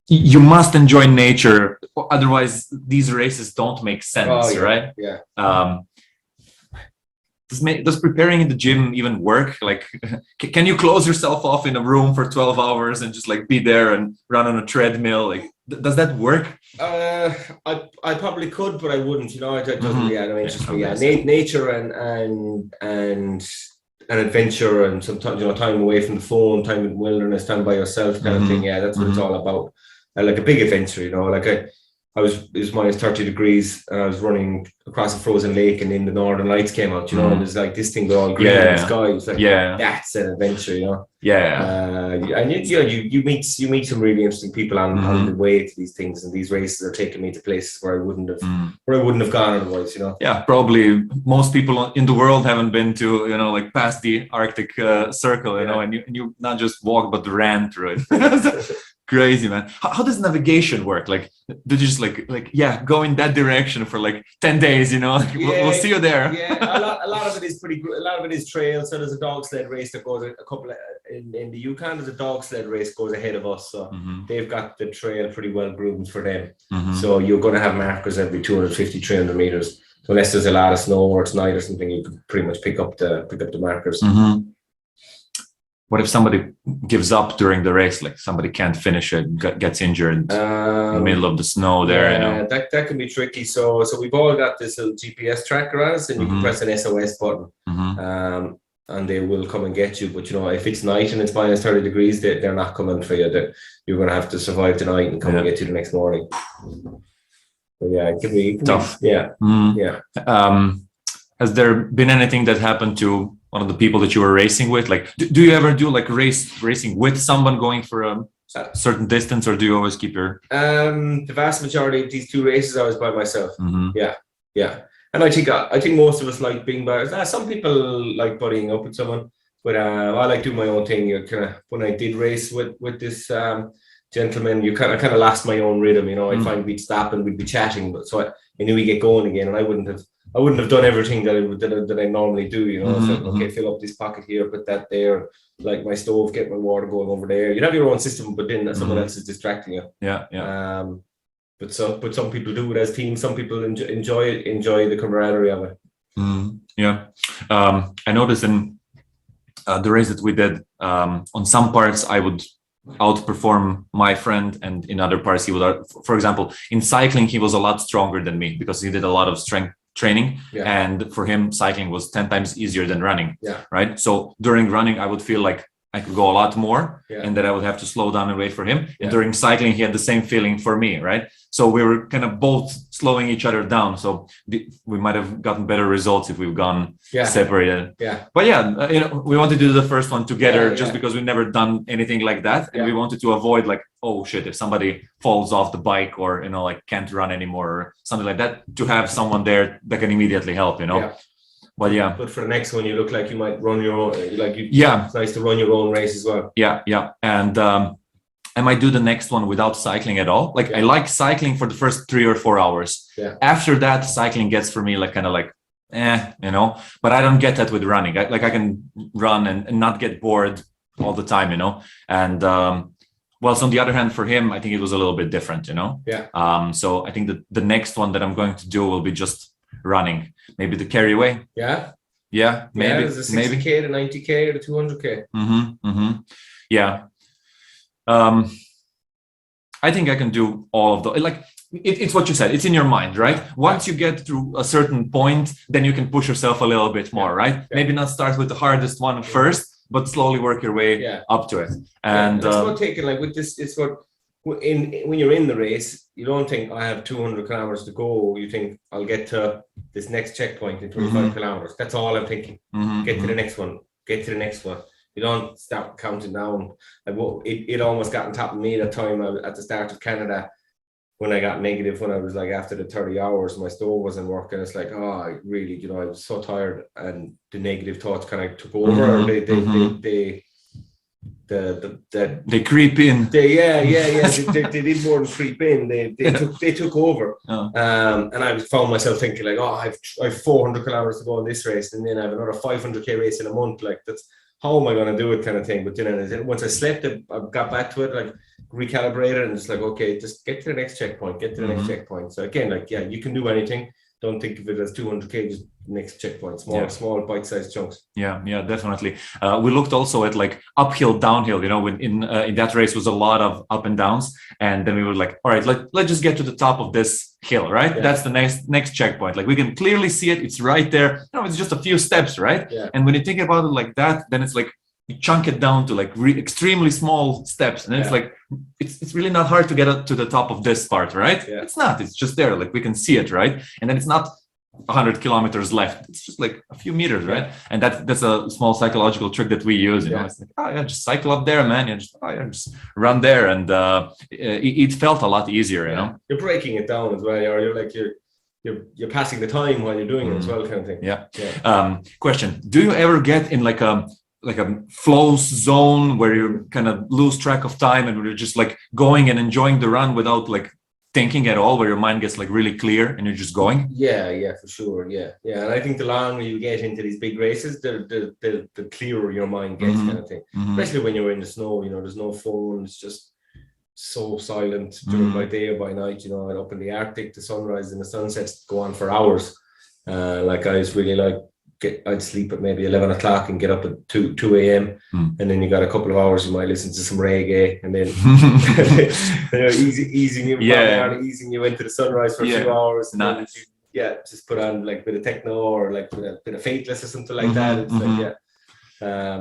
you must enjoy nature, otherwise these races don't make sense, right? Yeah. Does preparing in the gym even work? Like, can you close yourself off in a room for 12 hours and just like be there and run on a treadmill? Like, does that work? I probably could, but I wouldn't. You know, it doesn't. Yeah, no interest me. Yeah, nature and an adventure, and sometimes, you know, time away from the phone, time in the wilderness, time by yourself, kind of thing. Yeah, that's what it's all about. Like a big adventure, you know. Like it was minus 30 degrees, and I was running across a frozen lake, and then the Northern Lights came out, you know, and it was like this thing with all green in the sky. It's like, that's an adventure, you know. And you meet some really interesting people on the way to these things, and these races are taking me to places where I wouldn't have gone otherwise, you know. Yeah, probably most people in the world haven't been to, you know, like past the Arctic Circle, you know, and you not just walk but ran through it. Crazy, man. How does navigation work? Like, did you just like go in that direction for like 10 days, you know? We'll see you there. A lot of it is pretty good. A lot of it is trail. So there's a dog sled race that goes in the Yukon. There's a dog sled race goes ahead of us. So they've got the trail pretty well groomed for them. So you're going to have markers every 250, 300 meters. So unless there's a lot of snow or it's night or something, you can pretty much pick up the markers. What if somebody gives up during the race? Like somebody can't finish it, gets injured in the middle of the snow there, you know? That can be tricky. So we've all got this little GPS tracker on us, and you can press an SOS button, and they will come and get you. But, you know, if it's night and it's minus 30 degrees, they're not coming for you. You're going to have to survive the night and come and get you the next morning. But yeah, it can be tough. Yeah. Has there been anything that happened to one of the people that you were racing with? Like, do you ever do like racing with someone going for a certain distance, or do you always keep your? The vast majority of these two races, I was by myself. Yeah. And I think most of us like being by. Some people like buddying up with someone, but I like doing my own thing. When I did race with this gentleman, I kind of lost my own rhythm. You know, I'd find we'd stop and we'd be chatting, but so I knew we'd get going again, and I wouldn't have done everything that I normally do, you know. So, okay, fill up this pocket here, put that there, like my stove, get my water going over there. You have your own system, but then someone else is distracting you. But some people do it as teams. Some people enjoy the camaraderie of it. I noticed in the race that we did, on some parts I would outperform my friend, and in other parts he would. For example, in cycling he was a lot stronger than me because he did a lot of strength training, and for him cycling was 10 times easier than running, right? So during running I would feel like I could go a lot more, and that I would have to slow down and wait for him, and during cycling he had the same feeling for me, right? So we were kind of both slowing each other down, so we might have gotten better results if we've gone separated. But you know, we wanted to do the first one together just because we've never done anything like that, and we wanted to avoid like, oh shit, if somebody falls off the bike or, you know, like can't run anymore or something like that, to have someone there that can immediately help, you know. But for the next one, you look like you might run your own. It's nice to run your own race as well. And I might do the next one without cycling at all. Like I like cycling for the first 3 or 4 hours. After that, cycling gets for me like kind of like, you know. But I don't get that with running. I can run and not get bored all the time, you know. And well, so on the other hand, for him, I think it was a little bit different, you know. So I think that the next one that I'm going to do will be just running, maybe the carryaway. Maybe there's a 60K, the 90K, or the 200K. I think I can do all of those. Like it's what you said, it's in your mind, right? Once you get through a certain point, then you can push yourself a little bit more, right? Maybe not start with the hardest one first, but slowly work your way up to it. And it's about taking, like with this, it's what when you're in the race, you don't think I have 200 kilometers to go. You think I'll get to this next checkpoint in 25 kilometers. That's all I'm thinking. Get to the next one. Get to the next one. You don't start counting down. It almost got on top of me that time at the start of Canada, when I got negative, when I was like after the 30 hours, my stove wasn't working. It's like, oh, I really, you know, I was so tired, and the negative thoughts kind of took over. They creep in. They did more than creep in. They took over. And I found myself thinking like, oh, I've 400 kilometers to go in this race, and then I have another 500K race in a month. Like how am I going to do it kind of thing. But then once I slept, I got back to it, like recalibrated, and it's like, okay, just get to the next checkpoint, get to the next checkpoint. So again, like, yeah, you can do anything. Don't think of it as 200K, just next checkpoint, small bite-sized chunks. Yeah, definitely. We looked also at like uphill, downhill, you know, when in that race was a lot of up and downs. And then we were like, all right, let's just get to the top of this hill, right? Yeah. That's the next checkpoint. Like we can clearly see it. It's right there. You know, it's just a few steps, right? Yeah. And when you think about it like that, then it's like, you chunk it down to like extremely small steps. And then it's like, it's really not hard to get up to the top of this part, right? Yeah. It's not, it's just there. Like we can see it, right? And then it's not 100 kilometers left. It's just like a few meters, right? And that's a small psychological trick that we use. You know, it's like, oh yeah, just cycle up there, man. Just run there, and it felt a lot easier. You know, you're breaking it down as well. Or you're passing the time while you're doing it as well, kind of thing. Yeah. Question: do you ever get in like a flow zone where you kind of lose track of time and you're just like going and enjoying the run without like thinking at all, where your mind gets like really clear and you're just going? Yeah, for sure. Yeah. And I think the longer you get into these big races, the clearer your mind gets, kind of thing. Especially when you're in the snow, you know, there's no phone. It's just so silent during by day or by night. You know, up in the Arctic, the sunrise and the sunsets go on for hours. Like I was really like, I'd sleep at maybe 11 o'clock and get up at 2 a.m. And then you got a couple of hours, you might listen to some reggae, and then you know, easing you into the sunrise for a few hours. And then just put on like a bit of techno or like a bit of Faithless or something like that. It's like,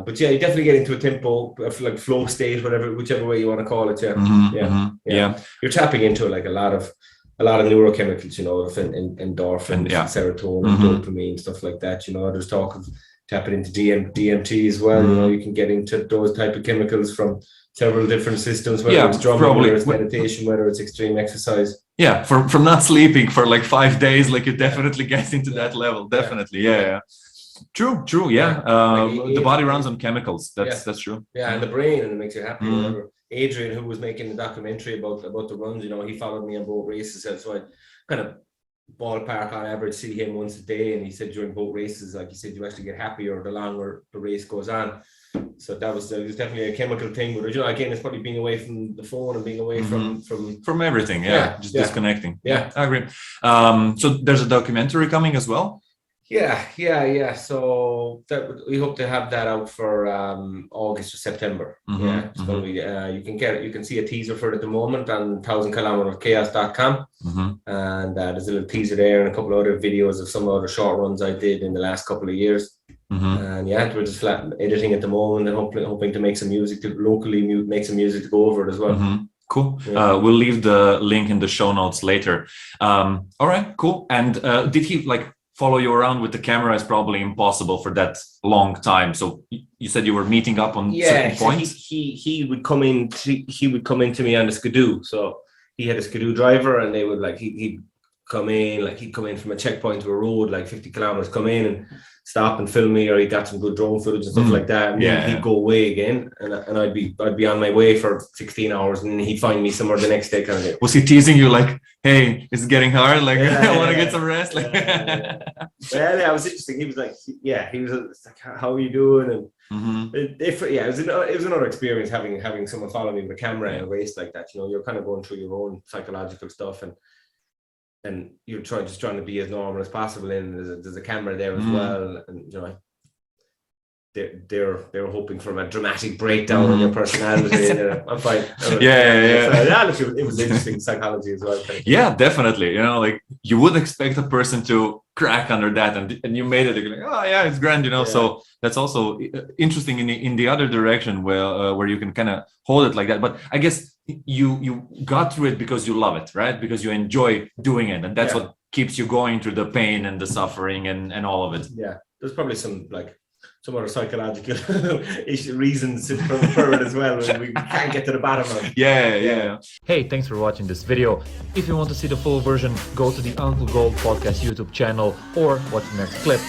but yeah, you definitely get into a tempo, like flow state, whichever way you want to call it. Yeah. You're tapping into like a lot of neurochemicals, you know, endorphins, serotonin, dopamine, stuff like that. You know, there's talk of tapping into DMT as well. You know, you can get into those type of chemicals from several different systems, whether it's drumming, whether it's meditation, whether it's extreme exercise. Yeah, from not sleeping for like 5 days, like you definitely get into that level. Definitely, yeah. True. Yeah, the body runs on chemicals. That's true. Yeah, and the brain, and it makes you happy. Whatever. Adrian, who was making the documentary about the runs, you know, he followed me on both races, so I kind of ballpark on average see him once a day, and he said during both races, like he said, you actually get happier the longer the race goes on. So that was definitely a chemical thing, but you know, again, it's probably being away from the phone and being away from everything. Just disconnecting. Yeah, I agree. So there's a documentary coming as well. Yeah. So we hope to have that out for August or September. It's going to be. You can see a teaser for it at the moment on 1000kilometerchaos.com, and there's a little teaser there and a couple of other videos of some other short runs I did in the last couple of years. And we're just flat editing at the moment and hoping to make some music to make some music to go over it as well. Cool. We'll leave the link in the show notes later. All right, cool. And did he like follow you around with the camera? Is probably impossible for that long time. So you said you were meeting up on certain points. He would come in. He would come into me on the Skidoo. So he had a Skidoo driver, and they would like he'd come in from a checkpoint to a road like 50 kilometers, come in and stop and film me, or he got some good drone footage and stuff like that. And he'd go away again, and I'd be on my way for 16 hours, and then he'd find me somewhere the next day kind of thing. Was he teasing you like, hey, it's getting hard, like I want to get some rest? Like it was interesting. He was like, like, how are you doing? And it was another experience having someone follow me with a camera in a race like that. You know, you're kind of going through your own psychological stuff, and you're trying to be as normal as possible. And there's a camera there as well, and you know, they're hoping for a dramatic breakdown in your personality. And, I'm fine. It was interesting psychology as well. Yeah, definitely. You know, like you would expect a person to crack under that, and you made it. You're like, oh yeah, it's grand. You know, so that's also interesting in the other direction where you can kind of hold it like that. But I guess you got through it because you love it, right? Because you enjoy doing it, and that's what keeps you going through the pain and the suffering and all of it. Yeah, there's probably some other psychological reasons for it as well, and we can't get to the bottom of it. Yeah. Hey, thanks for watching this video. If you want to see the full version, go to the Uncle Gold Podcast YouTube channel or watch the next clip.